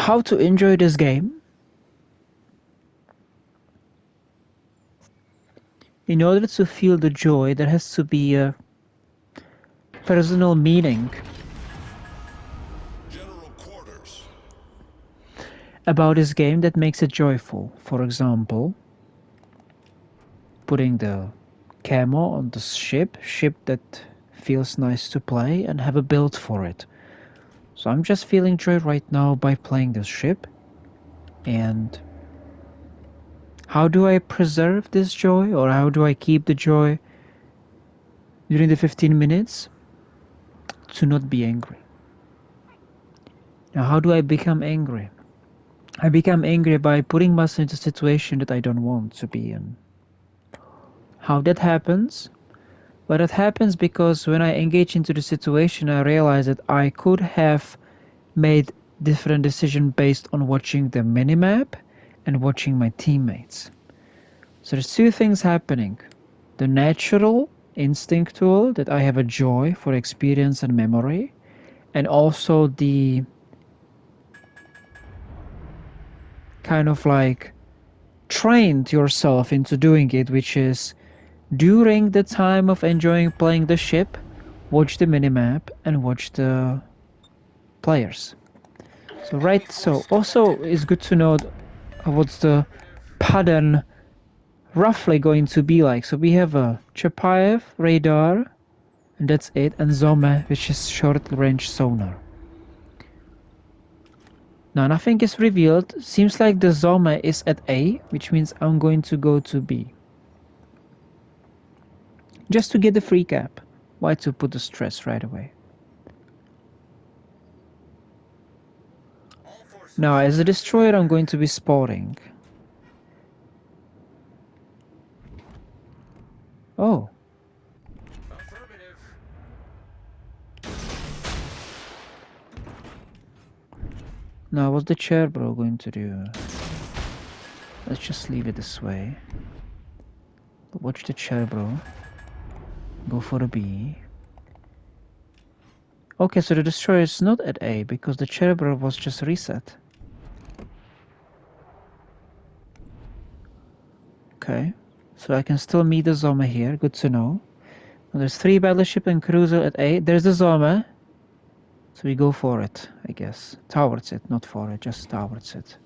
how to enjoy this game. In order to feel the joy, there has to be a personal meaning about this game that makes it joyful. For example, putting the camo on the ship that feels nice to play and have a build for it. So I'm just feeling joy right now by playing this ship. And how do I preserve this joy, or how do I keep the joy during the 15 minutes? To not be angry. Now, how do I become angry? I become angry by putting myself into a situation that I don't want to be in. How that happens? Well, that happens because when I engage into the situation, I realize that I could have made different decisions based on watching the minimap and watching my teammates. So there's two things happening. The natural, instinctual, that I have a joy for experience and memory, and also the kind of like trained yourself into doing it, which is during the time of enjoying playing the ship, watch the minimap and watch the players. So also it's good to know what's the pattern roughly going to be like. So we have a Chapayev radar, and that's it, and Zome, which is short range sonar. Now nothing is revealed. Seems like the Zome is at A, which means I'm going to go to B. Just to get the free cap. Why to put the stress right away? Now as a destroyer I'm going to be spotting. Oh. Now what's the Cherbro going to do? Let's just leave it this way. Watch the Cherbro. Go for a B. Okay, so the destroyer is not at A because the Cherbro was just reset. Okay, so I can still meet the Zoma here, good to know. And there's 3 battleship and cruiser at A. There's the Zoma. So we go for it, I guess. Towards it, not for it, just towards it.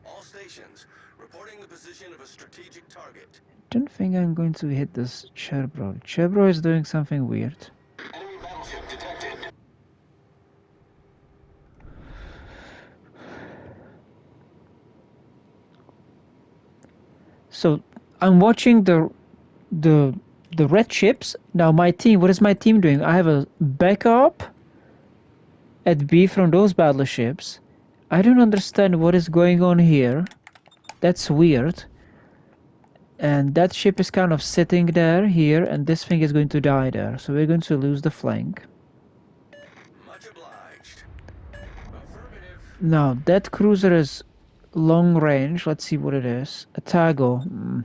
All stations reporting the position of a strategic target. Don't think I'm going to hit this Cherbro. Cherbro is doing something weird. Enemy battleship detected. So I'm watching the red ships. Now my team, what is my team doing? I have a backup at B from those battleships. I don't understand what is going on here. That's weird. And that ship is kind of sitting there here, and this thing is going to die there. So we're going to lose the flank. Much obliged. Affirmative. Now that cruiser is long range. Let's see what it is. A Tago.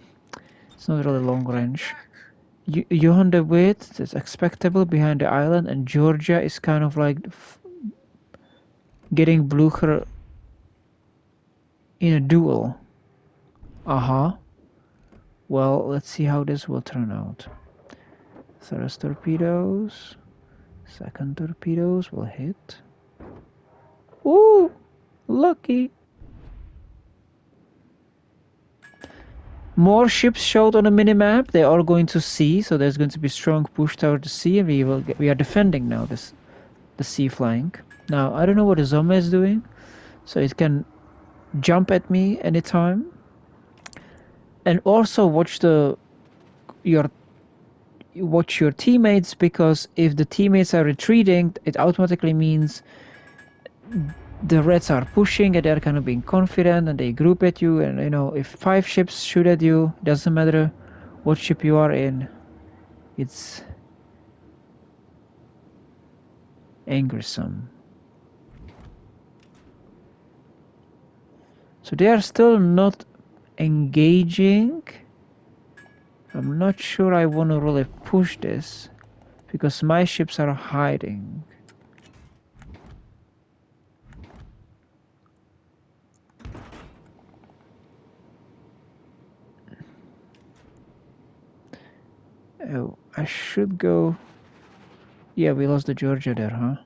It's not really long range. Johan de Witt is expectable behind the island, and Georgia is kind of like getting Blucher in a duel. Well, let's see how this will turn out. First torpedoes. Second torpedoes will hit. Ooh! Lucky! More ships showed on the minimap. They are going to sea, so there's going to be strong push toward the sea, and we are defending now the sea flank. Now I don't know what the Zoma is doing, so it can jump at me anytime. And also watch your teammates, because if the teammates are retreating, it automatically means the Reds are pushing and they're kind of being confident and they group at you. And you know, if 5 ships shoot at you, doesn't matter what ship you are in, it's angersome. So they are still not engaging. I'm not sure I want to really push this because my ships are hiding. Oh, I should go... Yeah, we lost the Georgia there, huh?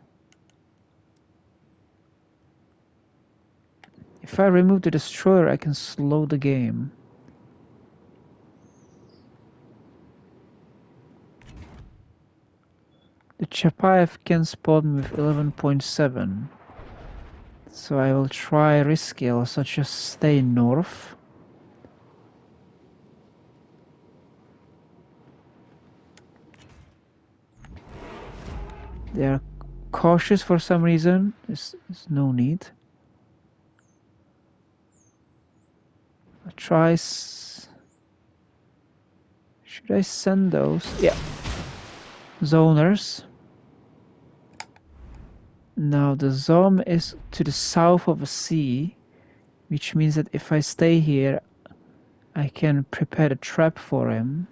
If I remove the destroyer, I can slow the game. The Chapayev can spot me with 11.7. So I will try Riskill, such as stay north. They are cautious for some reason. There's no need. I'll try... Should I send those? Yeah. Zoners. Now the zone is to the south of a sea, which means that if I stay here, I can prepare a trap for him.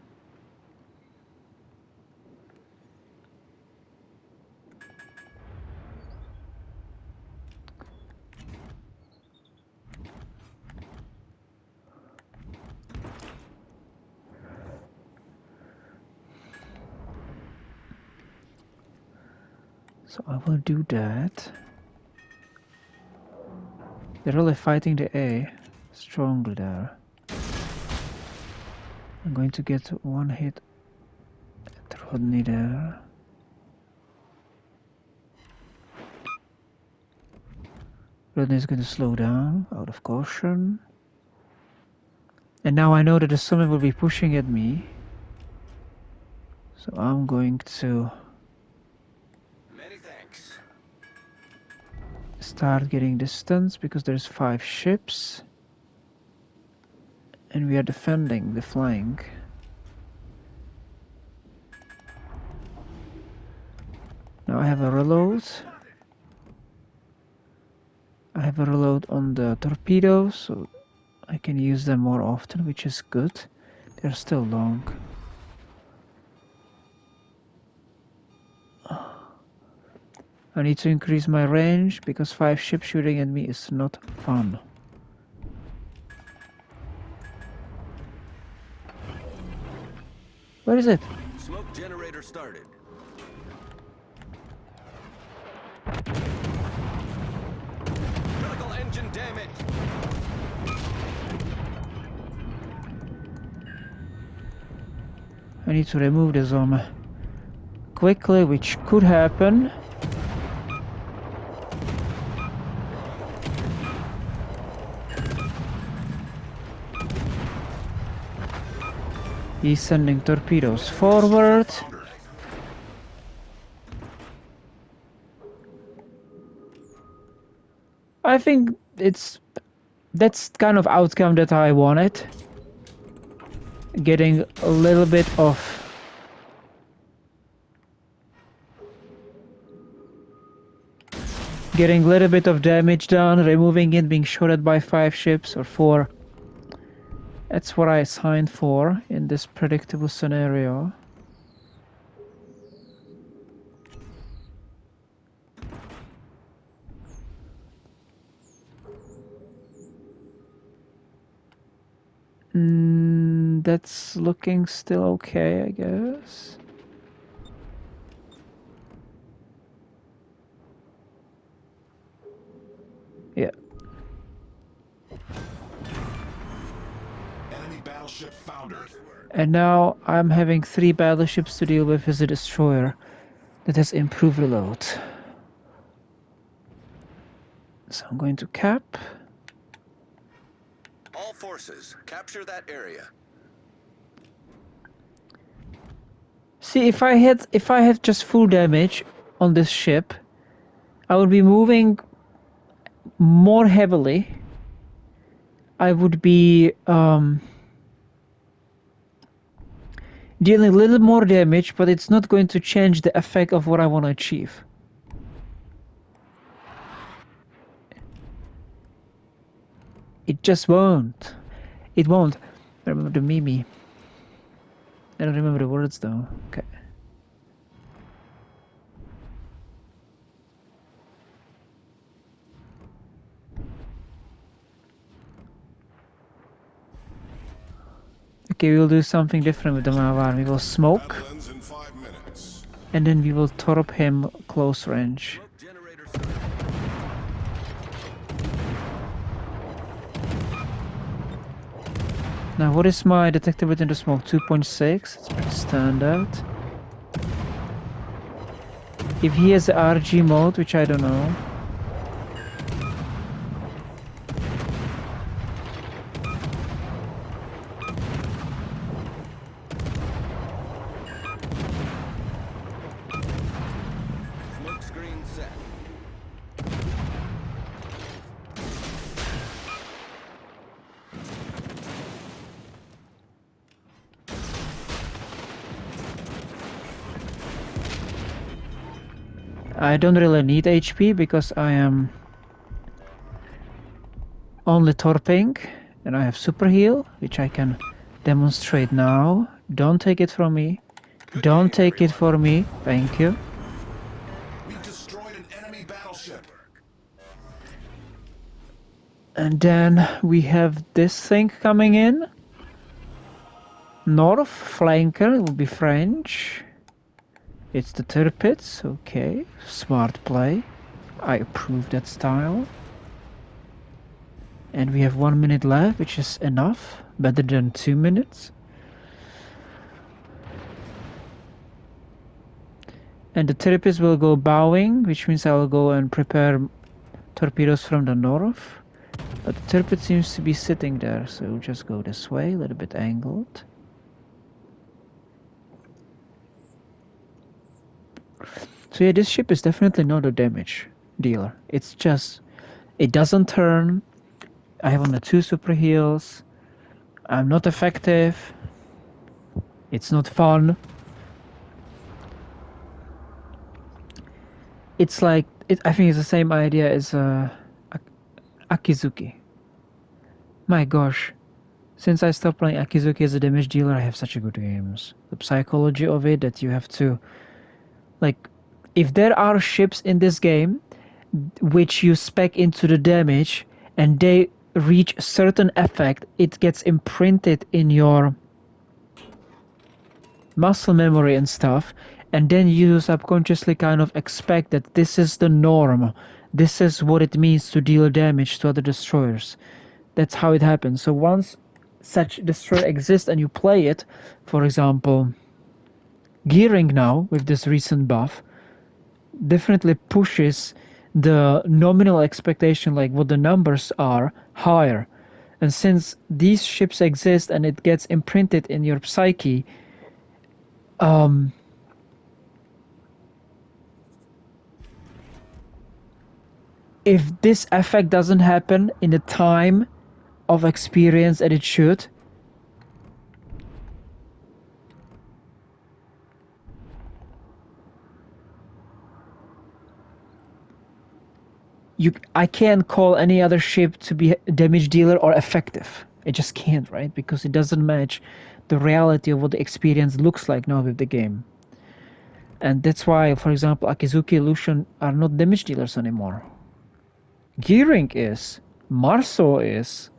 So I will do that. They're really fighting the A strongly there. I'm going to get one hit at Rodney there. Rodney is going to slow down out of caution. And now I know that the summon will be pushing at me. So I'm going to Many thanks. start getting distance because there's 5 ships. And we are defending the flank. Now I have a reload. I have a reload on the torpedoes, so I can use them more often, which is good. They're still long. I need to increase my range because 5 ships shooting at me is not fun. Where is it? Smoke generator started. Critical engine damage. I need to remove the zone quickly, which could happen. He's sending torpedoes forward. I think that's kind of outcome that I wanted. Getting a little bit of damage done, removing it, being shot at by 5 ships or 4. That's what I signed for in this predictable scenario. That's looking still okay, I guess. Yeah. Enemy battleship foundered. And now I'm having 3 battleships to deal with as a destroyer that has improved reload. So I'm going to cap. All forces, capture that area. See, if I had just full damage on this ship, I would be moving more heavily. I would be dealing a little more damage, but it's not going to change the effect of what I want to achieve. It just won't. It won't. I remember the meme. I don't remember the words though. Okay. The Okay, we'll do something different with the Mavar. We will smoke, Battle ends in 5 minutes. and then we will torp him close range. Smoke generator started. Now, what is my detected within the smoke? 2.6. It's pretty standard. If he has RG mode, which I don't know. Smoke screen set. I don't really need HP because I am only torping, and I have super heal, which I can demonstrate now. Don't take it from me. Good Don't game, take it everyone. for me. Thank you. We've destroyed an enemy battleship. And then we have this thing coming in. North flanker, it will be French. It's the Tirpitz, okay. Smart play. I approve that style. And we have 1 minute left, which is enough. Better than 2 minutes. And the Tirpitz will go bowing, which means I will go and prepare torpedoes from the north. But the Tirpitz seems to be sitting there, so we'll just go this way, a little bit angled. So yeah, this ship is definitely not a damage dealer. It's just, it doesn't turn. I have only 2 super heals. I'm not effective. It's not fun. It's like, I think it's the same idea as Akizuki. My gosh. Since I stopped playing Akizuki as a damage dealer, I have such a good games. The psychology of it, that you have to, like, if there are ships in this game which you spec into the damage and they reach a certain effect, it gets imprinted in your muscle memory and stuff, and then you subconsciously kind of expect that this is the norm. This is what it means to deal damage to other destroyers. That's how it happens. So once such destroyer exists and you play it, for example, Gearing now with this recent buff definitely pushes the nominal expectation, like what the numbers are, higher. And since these ships exist and it gets imprinted in your psyche, if this effect doesn't happen in the time of experience that it should, I can't call any other ship to be a damage dealer or effective. It just can't, right? Because it doesn't match the reality of what the experience looks like now with the game. And that's why, for example, Akizuki and Lucian are not damage dealers anymore. Gearing is. Marso is.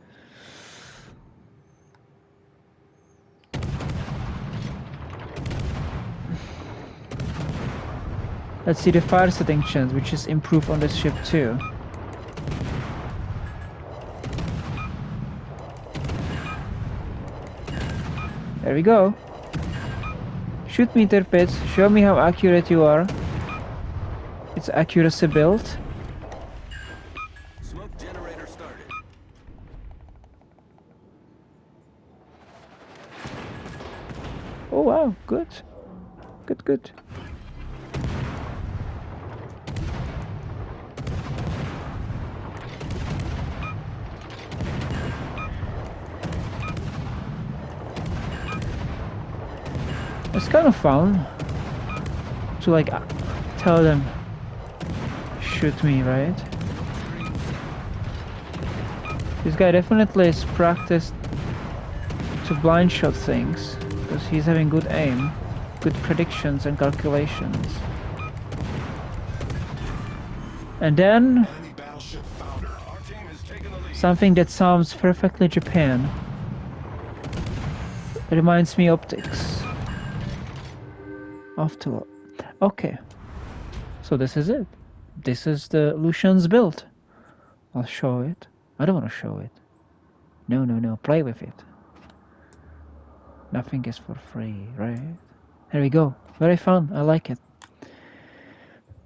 Let's see the fire setting chance, which is improved on this ship too. There we go. Shoot me, Tirpitz. Show me how accurate you are. It's accuracy built. Smoke generator started. Oh wow, good. Good, good. It's kind of fun to like tell them shoot me, right? This guy definitely is practiced to blind shot things because he's having good aim, good predictions and calculations. And then Enemy battleship founder. Our team has taken the lead. something that sounds perfectly Japan. Reminds me optics. Off to okay. So this is it. This is the Lucian's build. I'll show it. I don't want to show it. No, no, no. Play with it. Nothing is for free, right? Here we go. Very fun. I like it.